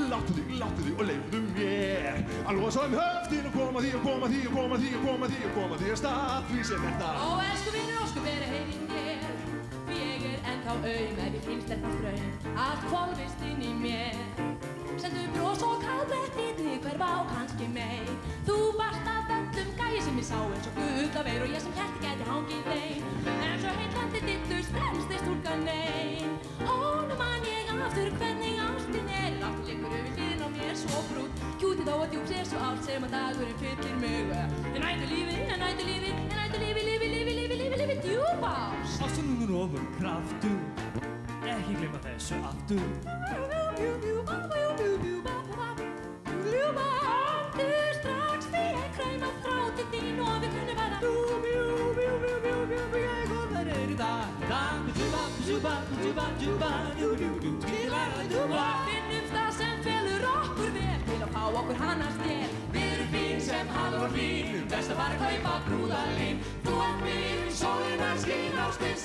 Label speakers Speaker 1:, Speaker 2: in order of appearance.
Speaker 1: láttu þig og leyfðu mér að losa höftin og koma því að stað því sem þetta.
Speaker 2: Ó, elsku vinur, ósku verið heim í mér, því ég ennþá aum ef ég finnst þetta straum, allt hvolfist inn í mér. Sendu bros og kálblettið hverfa á kannski mei, þú varst af öllum gæi sem ég sá eins og gullaveir og ég sem hjarti gæti hangið þeim, en svo heillandi dittur sprengst stúlkan ein. Honum man ég aftur hvernig ástin láttu liggur yfir hliðin á mér svo brút, kjútið á að djúps svo allt sem að dagurinn fyllir mig. En næturlífi djúpás.
Speaker 3: Ástunum ofur kraftur, ekki gleyma þessu aftur.
Speaker 2: Komdu strax því ég krauma þráti þín og við kunnum verða ég og þær í dag. Finnum það sem felur okkur vel til að fá okkur hannast þér. Við erum fín sem hafður og hlín, best að fara að kaupa brúðarlín. Þú ert mín, sólin að skín, ástin